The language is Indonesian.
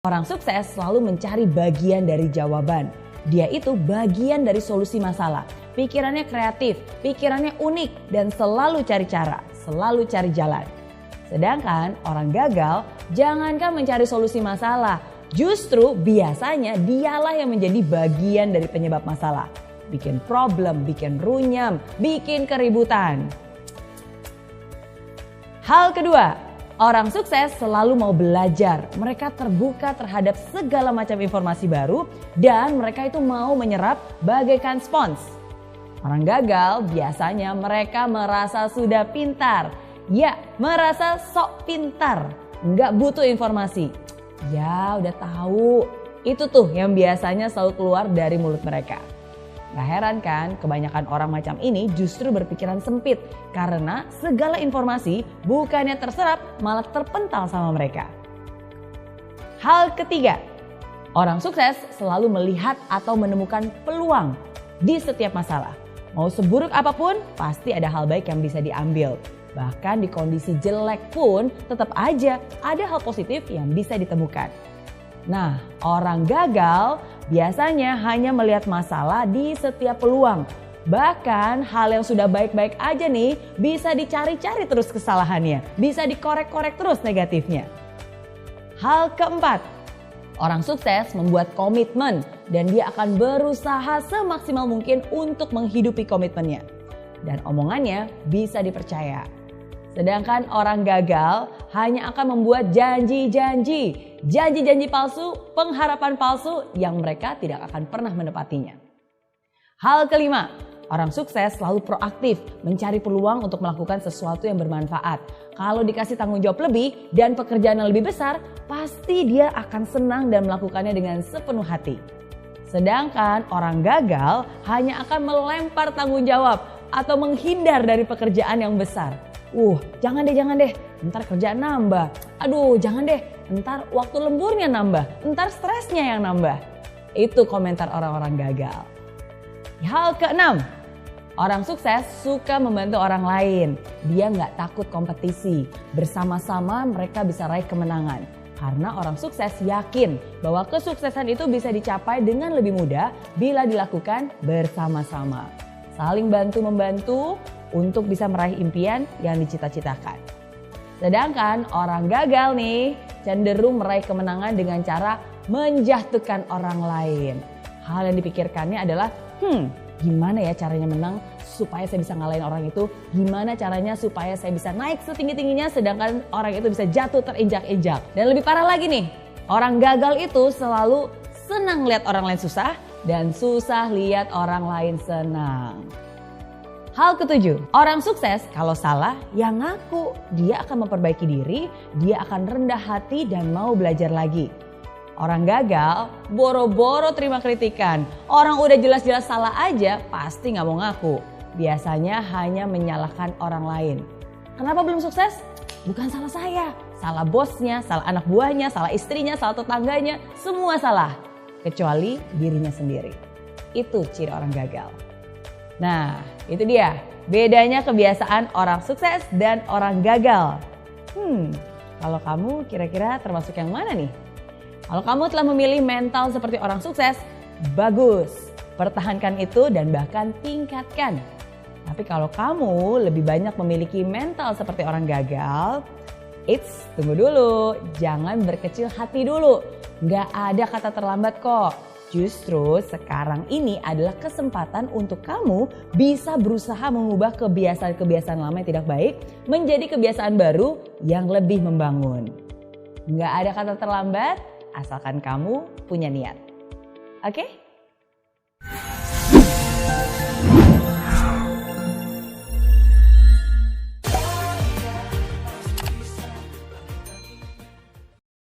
Orang sukses selalu mencari bagian dari jawaban. Dia itu bagian dari solusi masalah. Pikirannya kreatif, pikirannya unik, dan selalu cari cara, selalu cari jalan. Sedangkan orang gagal jangankan mencari solusi masalah, justru biasanya dialah yang menjadi bagian dari penyebab masalah. Bikin problem, bikin runyam, bikin keributan. Hal kedua, orang sukses selalu mau belajar. Mereka terbuka terhadap segala macam informasi baru dan mereka itu mau menyerap bagaikan spons. Orang gagal biasanya mereka merasa sudah pintar. Ya, merasa sok pintar. Nggak butuh informasi. Ya, udah tahu. Itu tuh yang biasanya selalu keluar dari mulut mereka. Gak heran kan, kebanyakan orang macam ini justru berpikiran sempit karena segala informasi bukannya terserap malah terpental sama mereka. Hal ketiga, orang sukses selalu melihat atau menemukan peluang di setiap masalah. Mau seburuk apapun pasti ada hal baik yang bisa diambil. Bahkan di kondisi jelek pun tetap aja ada hal positif yang bisa ditemukan. Nah, orang gagal biasanya hanya melihat masalah di setiap peluang. Bahkan hal yang sudah baik-baik aja nih bisa dicari-cari terus kesalahannya. Bisa dikorek-korek terus negatifnya. Hal keempat, orang sukses membuat komitmen dan dia akan berusaha semaksimal mungkin untuk menghidupi komitmennya. Dan omongannya bisa dipercaya. Sedangkan orang gagal hanya akan membuat janji-janji palsu, pengharapan palsu yang mereka tidak akan pernah menepatinya. Hal kelima, orang sukses selalu proaktif mencari peluang untuk melakukan sesuatu yang bermanfaat. Kalau dikasih tanggung jawab lebih dan pekerjaan yang lebih besar, pasti dia akan senang dan melakukannya dengan sepenuh hati. Sedangkan orang gagal hanya akan melempar tanggung jawab atau menghindar dari pekerjaan yang besar. Jangan deh, ntar kerjaan nambah. Aduh, jangan deh, ntar waktu lemburnya nambah, ntar stresnya yang nambah. Itu komentar orang-orang gagal. Hal keenam, orang sukses suka membantu orang lain. Dia nggak takut kompetisi. Bersama-sama mereka bisa raih kemenangan. Karena orang sukses yakin bahwa kesuksesan itu bisa dicapai dengan lebih mudah bila dilakukan bersama-sama. Saling bantu-membantu untuk bisa meraih impian yang dicita-citakan. Sedangkan orang gagal nih cenderung meraih kemenangan dengan cara menjatuhkan orang lain. Hal yang dipikirkannya adalah, gimana ya caranya menang supaya saya bisa ngalahin orang itu? Gimana caranya supaya saya bisa naik setinggi-tingginya sedangkan orang itu bisa jatuh terinjak-injak? Dan lebih parah lagi nih, orang gagal itu selalu senang lihat orang lain susah dan susah lihat orang lain senang. Hal ketujuh, orang sukses kalau salah ya ngaku. Dia akan memperbaiki diri, dia akan rendah hati dan mau belajar lagi. Orang gagal boro-boro terima kritikan. Orang udah jelas-jelas salah aja pasti gak mau ngaku. Biasanya hanya menyalahkan orang lain. Kenapa belum sukses? Bukan salah saya. Salah bosnya, salah anak buahnya, salah istrinya, salah tetangganya. Semua salah. Kecuali dirinya sendiri. Itu ciri orang gagal. Nah, itu dia bedanya kebiasaan orang sukses dan orang gagal. Kalau kamu kira-kira termasuk yang mana nih? Kalau kamu telah memilih mental seperti orang sukses, bagus. Pertahankan itu dan bahkan tingkatkan. Tapi kalau kamu lebih banyak memiliki mental seperti orang gagal, tunggu dulu. Jangan berkecil hati dulu. Nggak ada kata terlambat kok. Justru sekarang ini adalah kesempatan untuk kamu bisa berusaha mengubah kebiasaan-kebiasaan lama yang tidak baik menjadi kebiasaan baru yang lebih membangun. Nggak ada kata terlambat asalkan kamu punya niat. Oke?